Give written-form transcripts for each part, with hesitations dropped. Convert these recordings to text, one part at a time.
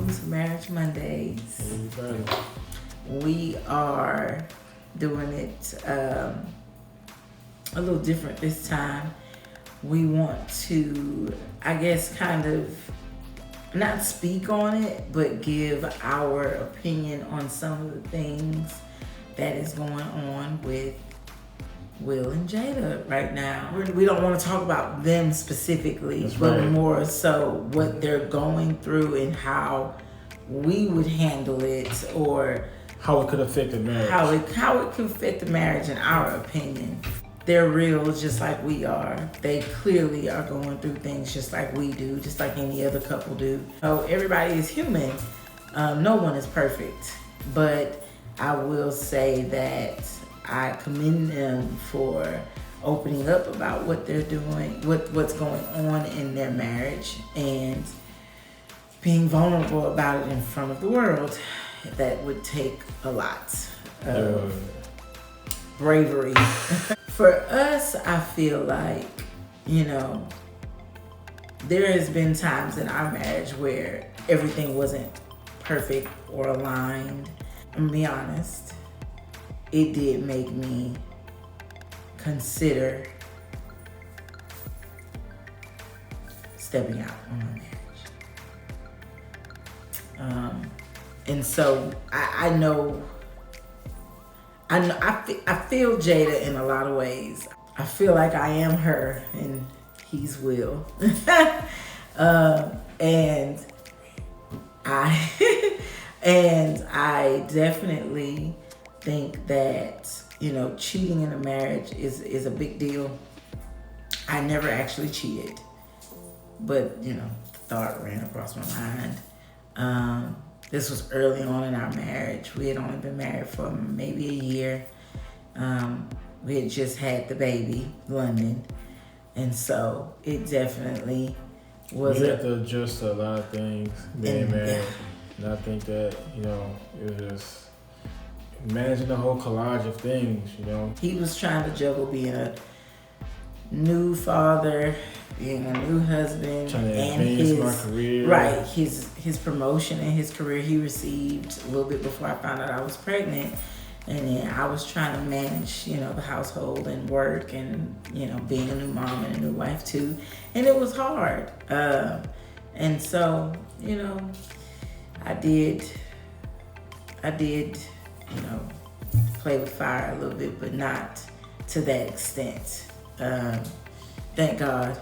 welcome to Marriage Mondays. We are doing it a little different this time. We want to, I guess, kind of not speak on it, but give our opinion on some of the things that is going on with Will and Jada right now. We don't want to talk about them specifically, but more so what they're going through and how we would handle it, or how it could affect the marriage. How it could affect the marriage in our opinion. They're real just like we are. They clearly are going through things just like we do, just like any other couple do. So everybody is human. No one is perfect. But I will say that I commend them for opening up about what they're doing, what's going on in their marriage, and being vulnerable about it in front of the world. That would take a lot of bravery. For us, I feel like, there has been times in our marriage where everything wasn't perfect or aligned. I'm gonna be honest, it did make me consider stepping out on my marriage. And so I feel Jada in a lot of ways. I feel like I am her and he's Will. And I definitely think that, cheating in a marriage is a big deal. I never actually cheated, but, the thought ran across my mind. This was early on in our marriage. We had only been married for maybe a year. We had just had the baby, London. And so it definitely was. We had to adjust to a lot of things being married. Yeah. And I think that, it was just managing the whole collage of things, He was trying to juggle being a new father, being a new husband, trying to advance my career. Right, his promotion in his career he received a little bit before I found out I was pregnant, and then I was trying to manage, the household and work, and being a new mom and a new wife too, and it was hard. And so, I did, play with fire a little bit, but not to that extent. Thank God.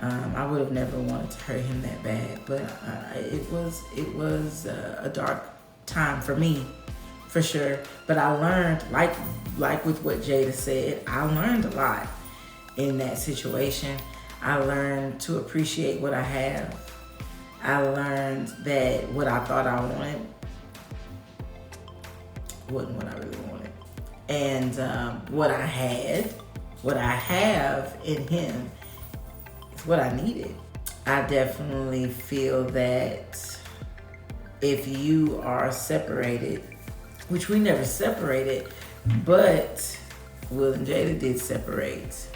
I would have never wanted to hurt him that bad, but it was a dark time for me, for sure. But I learned, like with what Jada said, I learned a lot in that situation. I learned to appreciate what I have. I learned that what I thought I wanted wasn't what I really wanted, and what I have in him, what I needed. I definitely feel that if you are separated, which we never separated, but Will and Jada did separate.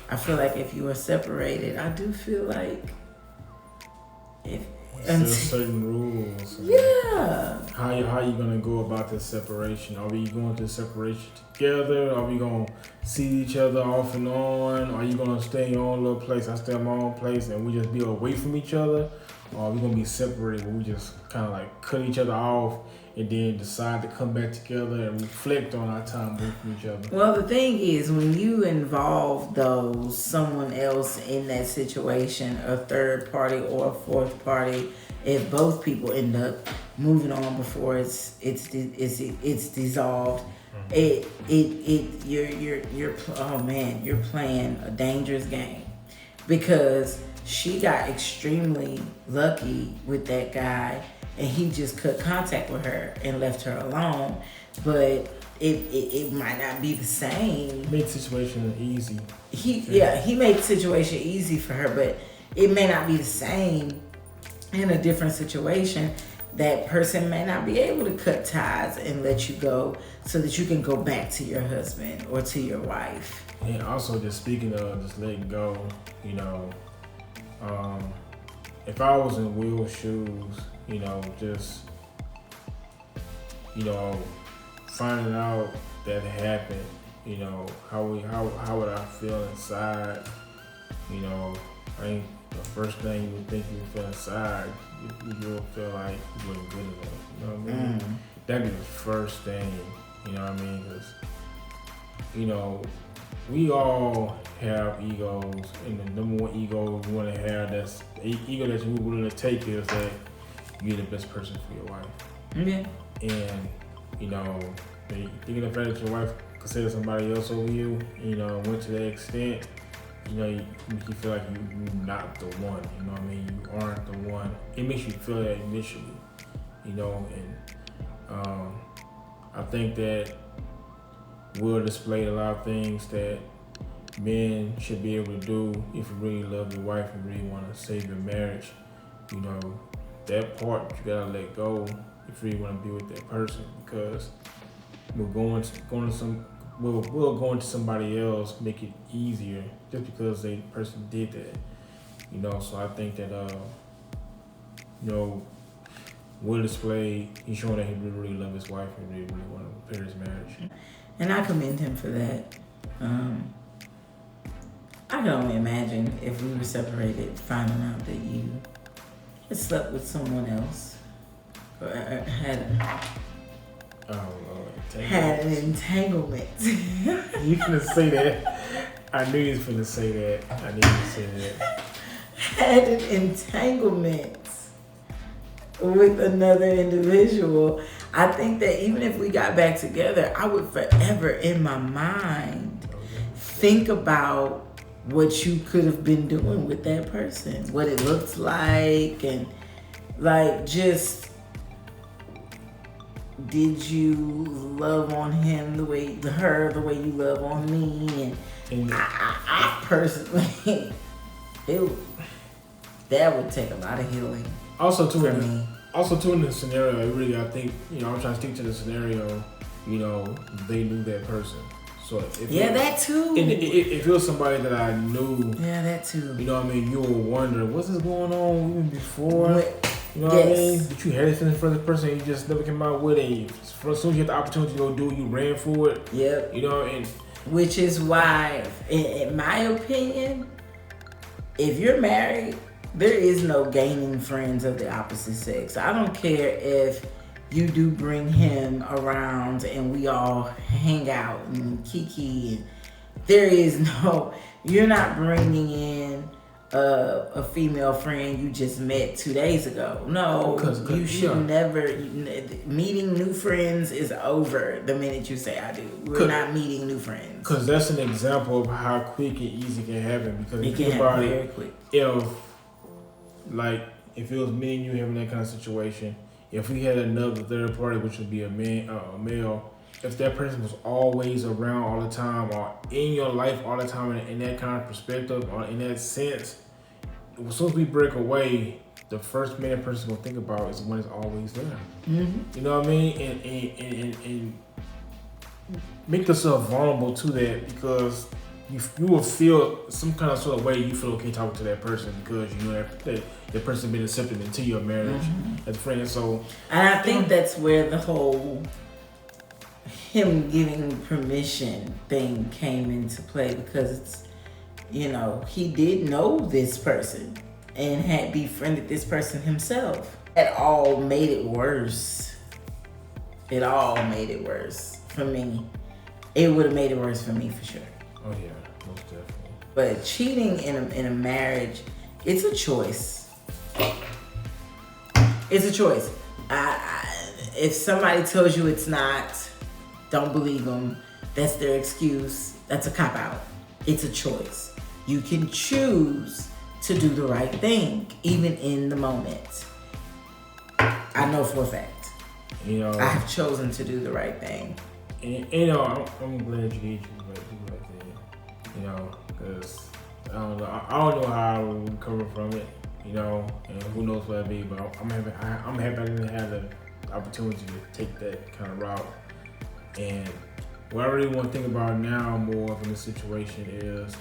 I feel like if you are separated, I do feel like there's certain rules. Yeah. How you gonna go about this separation? Are we going to separation together? Are we gonna see each other off and on? Are you gonna stay in your own little place? I stay in my own place, and we just be away from each other? Or are we gonna be separated where we just kind of like cut each other off and then decide to come back together and reflect on our time with each other? Well, the thing is, when you involve someone else in that situation, a third party or a fourth party, if both people end up moving on before it's dissolved, you're playing a dangerous game, because she got extremely lucky with that guy, and he just cut contact with her and left her alone. But it might not be the same. He made the situation easy. He made the situation easy for her, but it may not be the same in a different situation. That person may not be able to cut ties and let you go so that you can go back to your husband or to your wife. And also, just speaking of just letting go, if I was in Will's shoes, just finding out that happened, how would I feel inside? I think the first thing you would think you would feel inside, you would feel like you wasn't good enough. You know what I mean? That'd be the first thing. You know what I mean? Because we all have egos, and the number one ego we want to have, that's ego that you're willing to take, is that you're the best person for your wife. Yeah. And thinking the fact that your wife considers somebody else over you, went to that extent, you feel like you're not the one. You know what I mean? You aren't the one. It makes you feel that initially, and I think that Will displayed a lot of things that men should be able to do if you really love your wife and really want to save your marriage. That part you gotta let go if you really want to be with that person, because we'll going to somebody else make it easier just because the person did that. So I think that Will displayed, he's showing that he really loves his wife and really want to repair his marriage. And I commend him for that. I can only imagine if we were separated, finding out that you had slept with someone else or had an entanglement. You finna say that. I knew you was finna say that. Had an entanglement with another individual. I think that even if we got back together, I would forever in my mind think about what you could have been doing with that person, what it looks like, and just, did you love on him the way you love on me? And I personally, that would take a lot of healing. Also, in this scenario, really, I think, I'm trying to stick to the scenario, they knew that person. So that too. And if it was somebody that I knew, that too. You know what I mean? You will wonder, what's this going on even before? You know what I mean? But you had it for this person, and you just never came out with it. As soon as you had the opportunity to go do it, you ran for it. Yep. And which is why, in my opinion, if you're married, there is no gaining friends of the opposite sex. I don't care if you do bring him around and we all hang out and kiki. You're not bringing in a female friend you just met 2 days ago. No, you should never. Meeting new friends is over the minute you say I do. We're not meeting new friends. Because that's an example of how quick and easy it can happen. Because it can happen very quick. If it was me and you having that kind of situation, if we had another third party, which would be a male, if that person was always around all the time or in your life all the time in that kind of perspective or in that sense, as soon as we break away, the first man that person's gonna think about is when it's always there. Mm-hmm. You know what I mean? And make yourself vulnerable to that, because you will feel some kind of sort of way you feel okay talking to that person, because you know that person been accepted into your marriage as a friend. So, and I think that's where the whole him giving permission thing came into play, because it's, he did know this person and had befriended this person himself. It all made it worse. It all made it worse for me. It would have made it worse for me for sure. Oh yeah, most definitely. But cheating in a marriage, it's a choice. It's a choice. If somebody tells you it's not, don't believe them. That's their excuse. That's a cop-out. It's a choice. You can choose to do the right thing, even in the moment. I know for a fact. I have chosen to do the right thing. And, I'm glad you did do the right thing. Because I don't know how I will recover from it. And who knows what it'll be. But I'm happy I didn't have the opportunity to take that kind of route. And what I really want to think about now more from the situation is,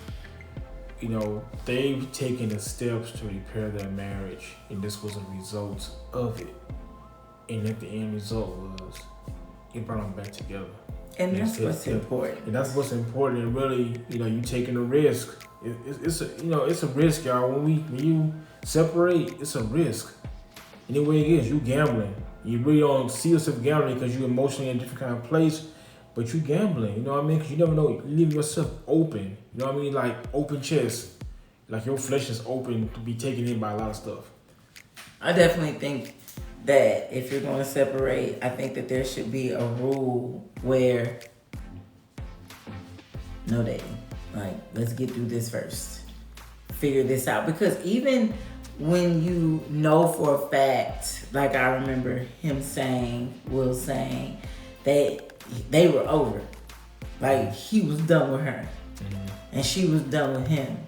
they've taken the steps to repair their marriage, and this was a result of it. And at the end result was it brought them back together. And that's what's important. And that's what's important. And really, you taking a risk. It's a risk, y'all. When you separate, it's a risk. Anyway it is, you gambling. You really don't see yourself gambling because you're emotionally in a different kind of place, but you gambling. You know what I mean? Because you never know. You leave yourself open. You know what I mean? Like open chest. Like your flesh is open to be taken in by a lot of stuff. I definitely think that if you're going to separate, I think that there should be a rule where no dating. Like, let's get through this first. Figure this out. Because even when you know for a fact, like I remember Will saying, they were over. Like, he was done with her. Mm-hmm. And she was done with him.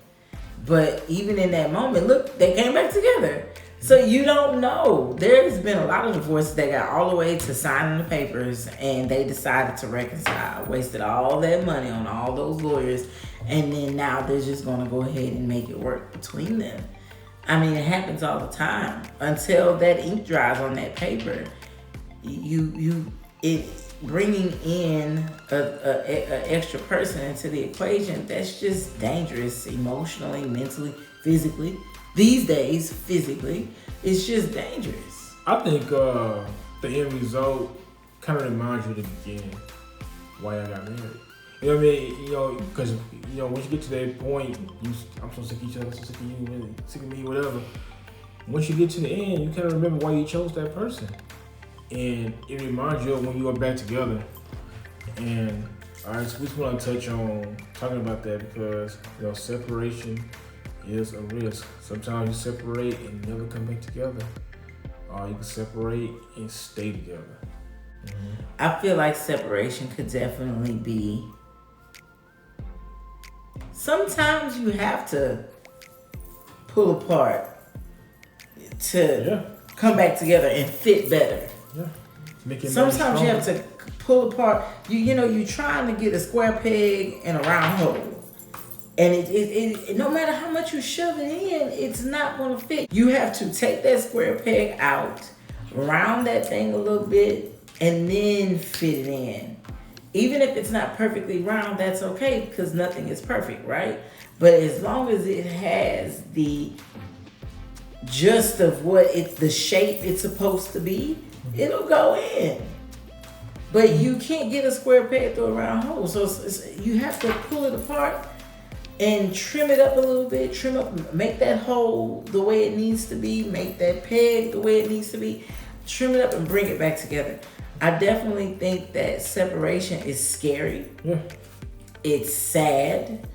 But even in that moment, look, they came back together. So you don't know. There's been a lot of divorces that got all the way to signing the papers and they decided to reconcile. Wasted all that money on all those lawyers. And then now they're just going to go ahead and make it work between them. I mean, it happens all the time. Until that ink dries on that paper, bringing in a extra person into the equation, that's just dangerous emotionally, mentally, physically. These days, physically, it's just dangerous. I think the end result kind of reminds you of the beginning why I got married. You know what I mean? Because once you get to that point, I'm so sick of each other, so sick of you, really, sick of me, whatever. Once you get to the end, you kind of remember why you chose that person. And it reminds you of when you were back together. And I just want to touch on talking about that because separation is a risk. Sometimes you separate and never come back together, or you can separate and stay together. Mm-hmm. I feel like separation could definitely be. Sometimes you have to pull apart to come back together and fit better. Yeah. Sometimes you have to pull apart. You're trying to get a square peg in a round hole. And it no matter how much you shove it in, it's not going to fit. You have to take that square peg out, round that thing a little bit, and then fit it in. Even if it's not perfectly round, that's okay because nothing is perfect, right? But as long as it has the gist of the shape it's supposed to be, it'll go in. But you can't get a square peg through a round hole. So you have to pull it apart and trim it up a little bit, make that hole the way it needs to be, make that peg the way it needs to be, trim it up and bring it back together. I definitely think that separation is scary. Yeah. It's sad,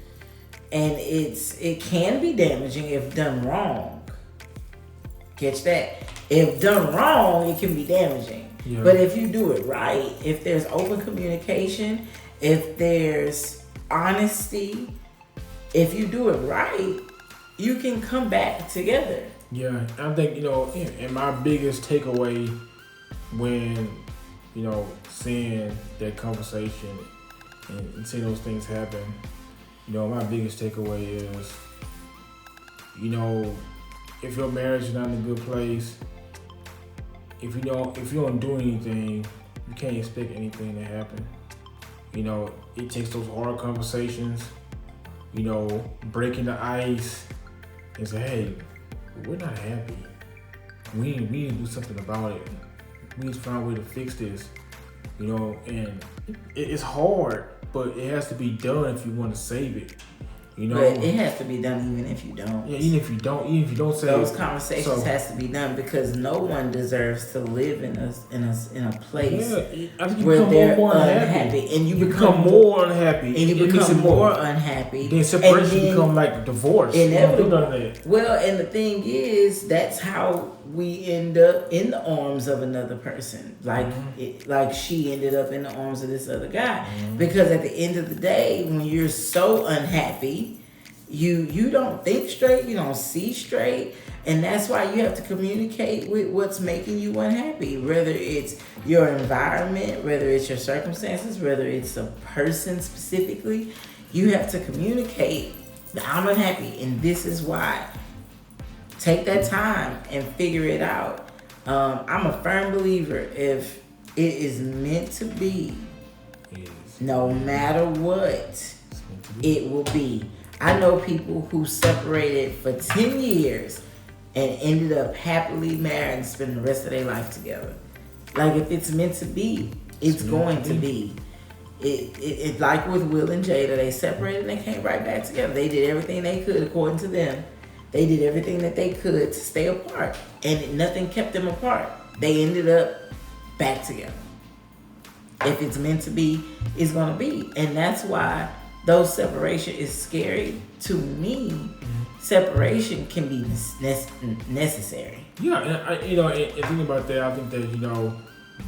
and it can be damaging if done wrong. Catch that? If done wrong, it can be damaging. Yeah. But if you do it right, if there's open communication, if there's honesty, if you do it right, you can come back together. Yeah, I think, and my biggest takeaway when, seeing that conversation and seeing those things happen, my biggest takeaway is, if your marriage is not in a good place, if you don't do anything, you can't expect anything to happen. It takes those hard conversations, breaking the ice and say, hey, we're not happy. We need to do something about it. We need to find a way to fix this. And it's hard, but it has to be done if you want to save it. But it has to be done even if you don't. Yeah, even if you don't say those conversations has to be done because no one deserves to live in a place where they're unhappy. And you become more unhappy. And you become more unhappy. Then separation become like divorce. Inevitable. Well, and the thing is, that's how we end up in the arms of another person. Like she ended up in the arms of this other guy. Mm-hmm. Because at the end of the day, when you're so unhappy, you don't think straight, you don't see straight, and that's why you have to communicate with what's making you unhappy, whether it's your environment, whether it's your circumstances, whether it's a person specifically. You have to communicate I'm unhappy, and this is why. Take that time and figure it out. I'm a firm believer if it is meant to be, no matter what, it will be. I know people who separated for 10 years and ended up happily married and spending the rest of their life together. Like, if it's meant to be, it's going to be. It like with Will and Jada, they separated and they came right back together. They did everything they could, according to them. They did everything that they could to stay apart, and nothing kept them apart. They ended up back together. If it's meant to be, it's gonna be, and that's why those separation is scary to me. Separation can be necessary. Yeah, and thinking about that, I think that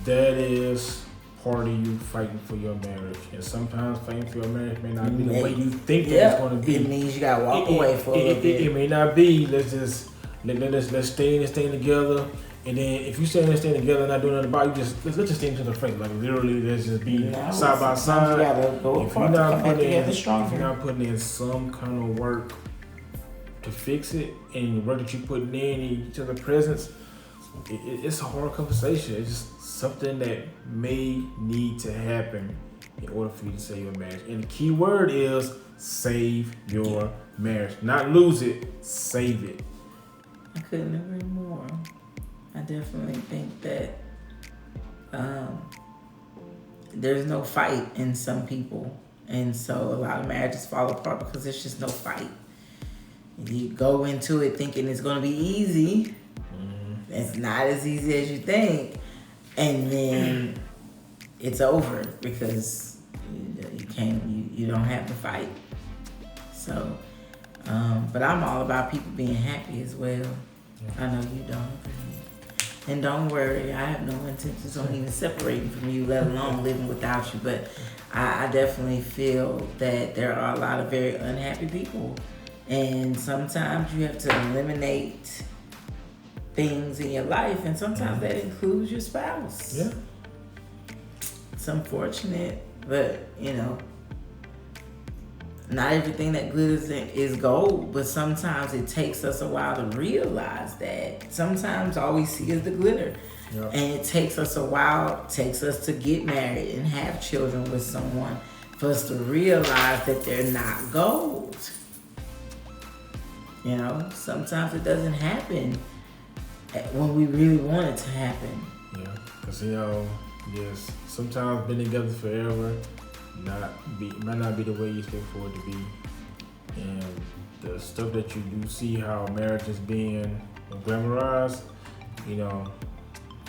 that is part of you fighting for your marriage, and sometimes fighting for your marriage may not be the way you think that it's going to be. It means you gotta walk away for a little bit. It may not be. Let's stay in this thing together, and then if you stay in this thing together and not doing nothing about it, let's just stay into the frame. Like, literally, let's just be side by side. You gotta go apart to come back together stronger. If you're not putting in some kind of work to fix it, and the work that you're putting in each other's presence, it's a hard conversation. It's just something that may need to happen in order for you to save your marriage. And the key word is save your marriage. Not lose it, save it. I couldn't agree more. I definitely think that there's no fight in some people. And so a lot of marriages fall apart because there's just no fight. You go into it thinking it's going to be easy. It's not as easy as you think. And then it's over because you don't have to fight. So, but I'm all about people being happy as well. I know you don't agree. And don't worry, I have no intentions on even separating from you, let alone living without you. But I definitely feel that there are a lot of very unhappy people. And sometimes you have to eliminate things in your life, and sometimes that includes your spouse. Yeah. It's unfortunate, but not everything that glitters is gold, but sometimes it takes us a while to realize that. Sometimes all we see is the glitter. Yeah. And it takes us a while, takes us to get married and have children with someone for us to realize that they're not gold. Sometimes it doesn't happen when we really want it to happen. Yeah, because yes, sometimes being together forever might not be the way you expect for it to be, and the stuff that you do see how marriage is being glamorized,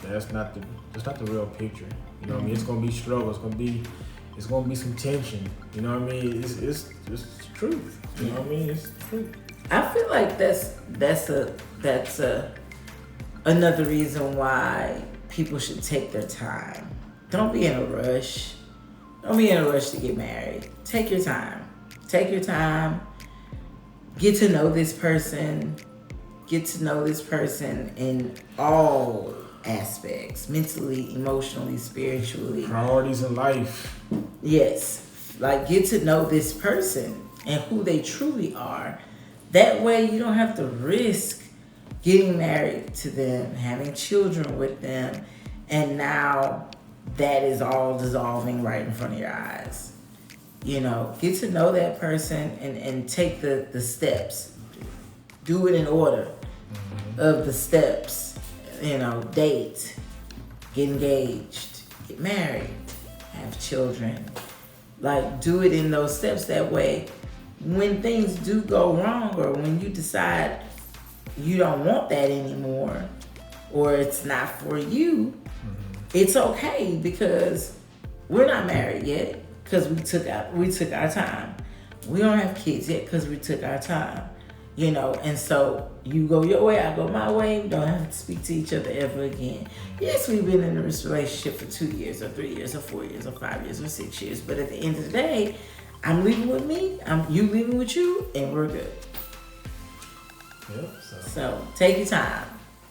that's not the real picture. What I mean? It's gonna be struggle. It's gonna be some tension. What I mean? It's the truth. What I mean? It's the truth. I feel like that's another reason why people should take their time. Don't be in a rush. Don't be in a rush to get married. Take your time. Take your time. Get to know this person. Get to know this person in all aspects. Mentally, emotionally, spiritually. Priorities in life. Yes. Like, get to know this person and who they truly are. That way you don't have to risk getting married to them, having children with them, and now that is all dissolving right in front of your eyes. Get to know that person and take the steps. Do it in order of the steps. Date, get engaged, get married, have children. Like, do it in those steps. That way, when things do go wrong, or when you decide you don't want that anymore, or it's not for you, it's okay, because we're not married yet because we took our time. We don't have kids yet because we took our time. And so you go your way, I go my way. We don't have to speak to each other ever again. Yes, we've been in this relationship for 2 years or 3 years or 4 years or 5 years or 6 years, but at the end of the day, I'm leaving with me, you leaving with you, and we're good. Yep. So take your time.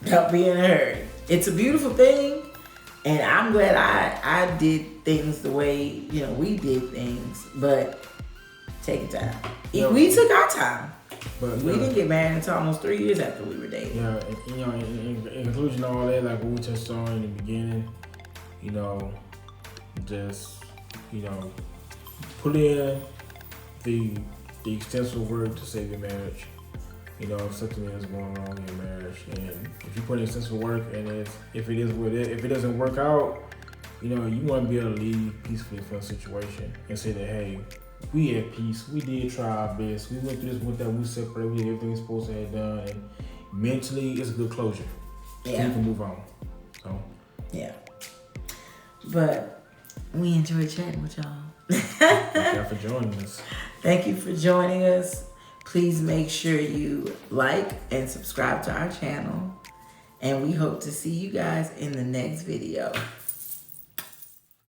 Don't be in a hurry. It's a beautiful thing, and I'm glad I did things the way we did things. But take your time. We took our time. But we didn't get married until almost 3 years after we were dating. Yeah, and, you know, in conclusion, all that, like what we touched on in the beginning, you know, just, you know, put in the extensive work to save your marriage. You know, if something is going wrong in your marriage, and if you put in extensive work, and if it doesn't work out, you know, you want to be able to leave peacefully from the situation and say that, hey, we at peace. We did try our best. We went through this, went that. We separated. We did everything we supposed to have done, and mentally, it's a good closure. Yeah, you can move on. So yeah, but we enjoyed chatting with y'all. Thank you for joining us. Thank you for joining us. Please make sure you like and subscribe to our channel, and we hope to see you guys in the next video.